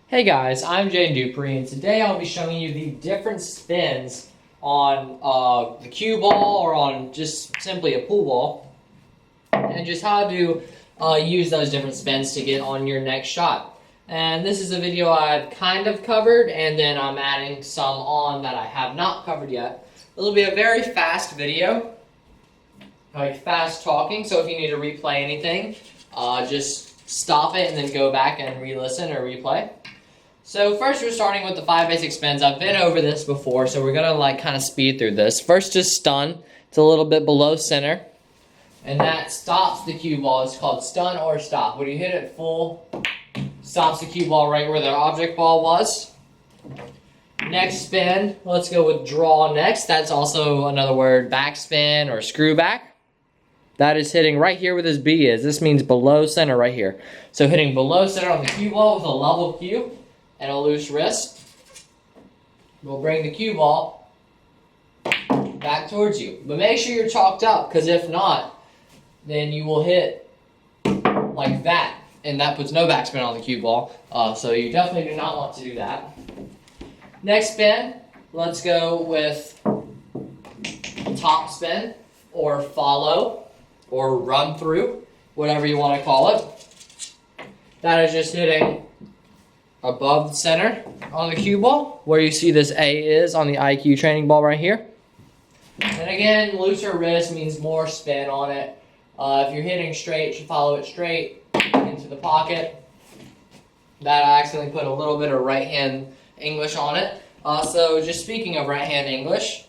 Hey guys, I'm Dupree, and today I'll be showing you the different spins on the cue ball or on just simply a pool ball, and just how to use those different spins to get on your next shot. And this is a video I've kind of covered, and then I'm adding some on that I have not covered yet. This will be a very fast video, like fast talking, so if you need to replay anything, just stop it and then go back and re-listen or replay. So first we're starting with the 5 basic spins. I've been over this before, so we're gonna kind of speed through this. First, just stun. It's a little bit below center, and that stops the cue ball. It's called stun or stop. When you hit it full, stops the cue ball right where the object ball was. Next spin, let's go with draw next. That's also another word, backspin or screw back. That is hitting right here where this B is. This means below center right here. So hitting below center on the cue ball with a level cue and a loose wrist will bring the cue ball back towards you. But make sure you're chalked up, because if not, then you will hit like that, and that puts no backspin on the cue ball. So you definitely do not want to do that. Next spin, let's go with top spin or follow or run through, whatever you want to call it. That is just hitting above the center on the cue ball, where you see this A is on the iCue training ball right here. And again, looser wrist means more spin on it. If you're hitting straight, you should follow it straight into the pocket. That I accidentally put a little bit of right hand English on it. So just speaking of right hand English,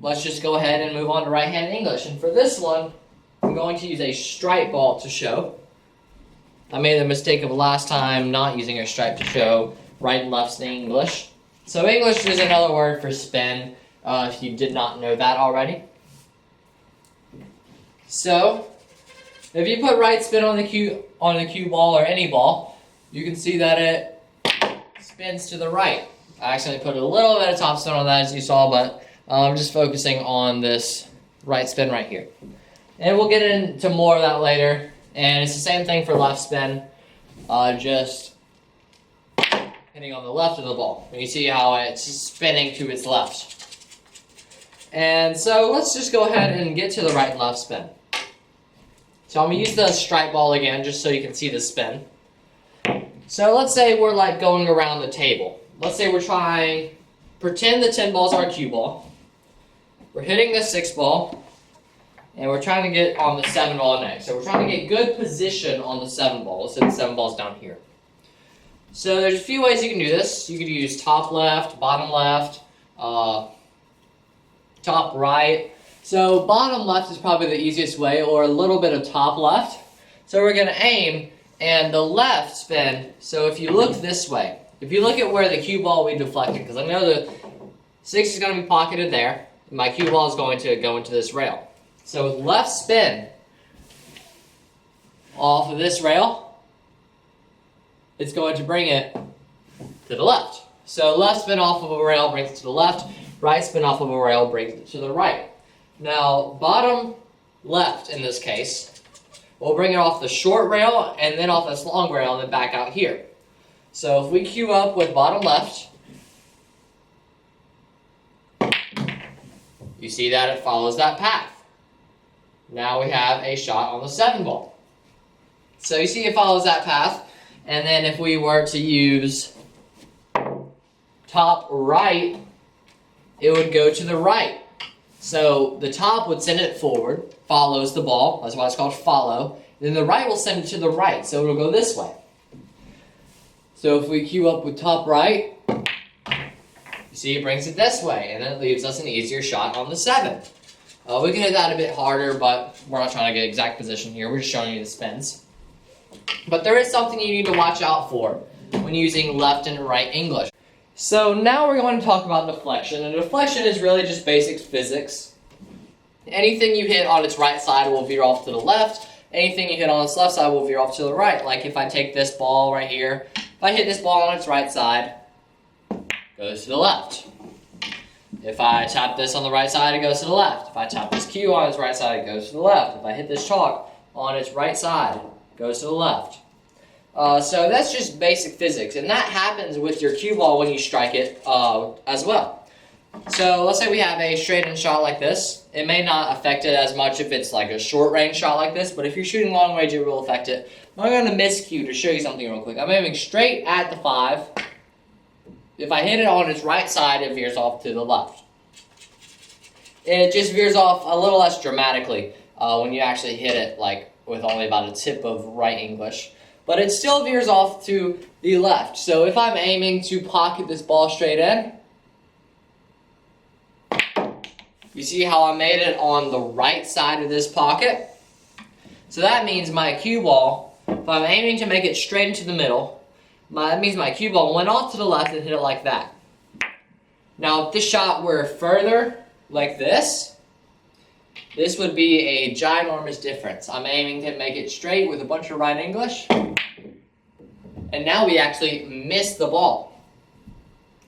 let's just go ahead and move on to right hand English. And for this one, I'm going to use a stripe ball to show. I made the mistake of last time not using a stripe to show right and left English. So English is another word for spin, if you did not know that already. So if you put right spin on the cue ball or any ball, you can see that it spins to the right. I accidentally put a little bit of top spin on that, as you saw, but I'm just focusing on this right spin right here. And we'll get into more of that later. And it's the same thing for left spin, just hitting on the left of the ball. You see how it's spinning to its left. And so let's just go ahead and get to the right and left spin. So I'm going to use the stripe ball again, just so you can see the spin. So let's say we're like going around the table. Let's say we're trying, pretend the 10 ball is our cue ball. We're hitting the 6 ball. And we're trying to get on the 7 ball next. So we're trying to get good position on the 7 ball. Let's say the 7 ball's down here. So there's a few ways you can do this. You could use top left, bottom left, top right. So bottom left is probably the easiest way, or a little bit of top left. So we're going to aim, and the left spin. So if you look this way, if you look at where the cue ball we deflected, because I know the 6 is going to be pocketed there, and my cue ball is going to go into this rail. So with left spin off of this rail, it's going to bring it to the left. So left spin off of a rail brings it to the left, right spin off of a rail brings it to the right. Now bottom left in this case, we'll bring it off the short rail and then off this long rail and then back out here. So if we cue up with bottom left, you see that it follows that path. Now we have a shot on the 7 ball. So you see it follows that path. And then if we were to use top right, it would go to the right. So the top would send it forward, follows the ball. That's why it's called follow. Then the right will send it to the right. So it'll go this way. So if we cue up with top right, you see it brings it this way. And then it leaves us an easier shot on the 7. We can hit that a bit harder, but we're not trying to get exact position here. We're just showing you the spins. But there is something you need to watch out for when using left and right English. So now we're going to talk about deflection. And deflection is really just basic physics. Anything you hit on its right side will veer off to the left. Anything you hit on its left side will veer off to the right. Like if I take this ball right here, if I hit this ball on its right side, it goes to the left. If I tap this on the right side, it goes to the left. If I tap this cue on its right side, it goes to the left. If I hit this chalk on its right side, it goes to the left. So that's just basic physics, and that happens with your cue ball when you strike it as well. So let's say we have a straight-in shot like this. It may not affect it as much if it's like a short-range shot like this, but if you're shooting long range, it will affect it. I'm going to miscue to show you something real quick. I'm aiming straight at the 5. If I hit it on its right side, it veers off to the left. It just veers off a little less dramatically when you actually hit it like with only about a tip of right English. But it still veers off to the left. So if I'm aiming to pocket this ball straight in, you see how I made it on the right side of this pocket? So that means my cue ball, if I'm aiming to make it straight into the middle, that means my cue ball went off to the left and hit it like that. Now if this shot were further, like this would be a ginormous difference. I'm aiming to make it straight with a bunch of right English, and now we actually missed the ball.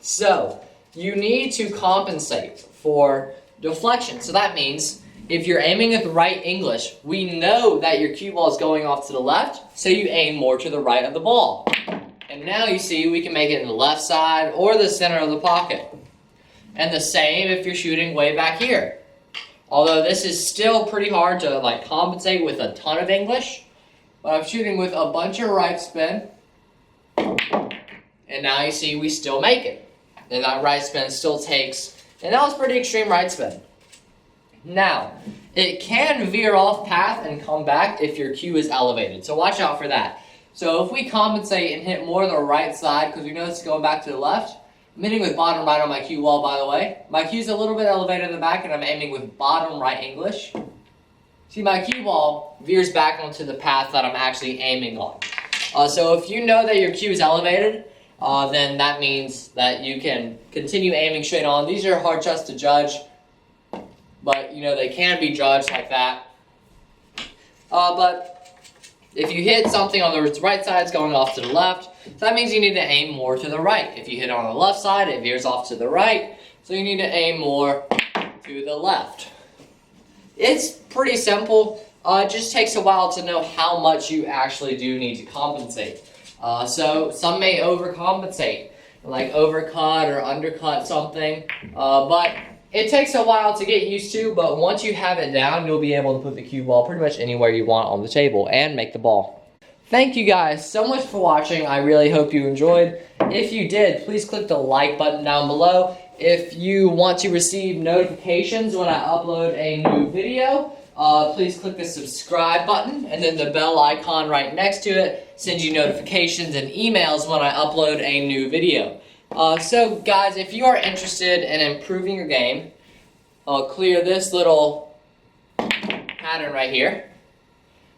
So you need to compensate for deflection. So that means if you're aiming at the right English, we know that your cue ball is going off to the left, so you aim more to the right of the ball. And now you see we can make it in the left side or the center of the pocket. And the same if you're shooting way back here. Although this is still pretty hard to like compensate with a ton of English, but I'm shooting with a bunch of right spin. And now you see we still make it. And that right spin still takes, and that was pretty extreme right spin. Now, it can veer off path and come back if your cue is elevated. So watch out for that. So if we compensate and hit more of the right side, because we know it's going back to the left, I'm hitting with bottom right on my cue ball, by the way. My cue's a little bit elevated in the back, and I'm aiming with bottom right English. See, my cue ball veers back onto the path that I'm actually aiming on. So if you know that your cue is elevated, then that means that you can continue aiming straight on. These are hard shots to judge, but you know they can be judged like that. But if you hit something on the right side, it's going off to the left. So that means you need to aim more to the right. If you hit on the left side, it veers off to the right. So you need to aim more to the left. It's pretty simple. It just takes a while to know how much you actually do need to compensate. So some may overcompensate, like overcut or undercut something. But it takes a while to get used to, but once you have it down, you'll be able to put the cue ball pretty much anywhere you want on the table and make the ball. Thank you guys so much for watching. I really hope you enjoyed. If you did, please click the like button down below. If you want to receive notifications when I upload a new video, please click the subscribe button, and then the bell icon right next to it sends you notifications and emails when I upload a new video. So guys, if you are interested in improving your game, I'll clear this little pattern right here.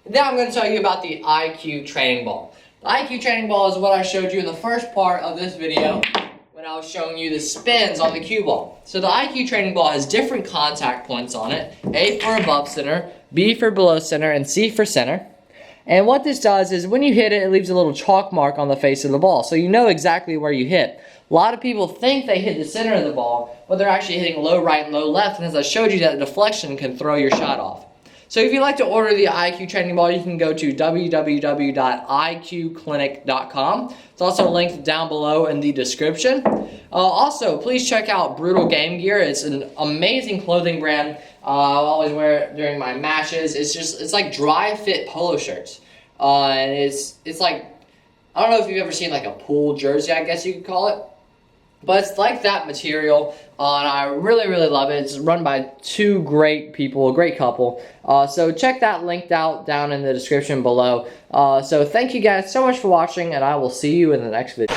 Now I'm going to tell you about the iCue training ball. The iCue training ball is what I showed you in the first part of this video when I was showing you the spins on the cue ball. So the iCue training ball has different contact points on it. A for above center, B for below center, and C for center. And what this does is when you hit it, it leaves a little chalk mark on the face of the ball, so you know exactly where you hit. A lot of people think they hit the center of the ball, but they're actually hitting low right and low left, and as I showed you, that deflection can throw your shot off. So if you'd like to order the iCue training ball, you can go to www.icueclinic.com. It's also linked down below in the description. Also, please check out Brutal Game Gear. It's an amazing clothing brand. I always wear it during my matches. It's like dry fit polo shirts. And it's like, I don't know if you've ever seen like a pool jersey, I guess you could call it. But it's like that material, and I really, really love it. It's run by two great people, a great couple. So check that linked out down in the description below. So thank you guys so much for watching, and I will see you in the next video.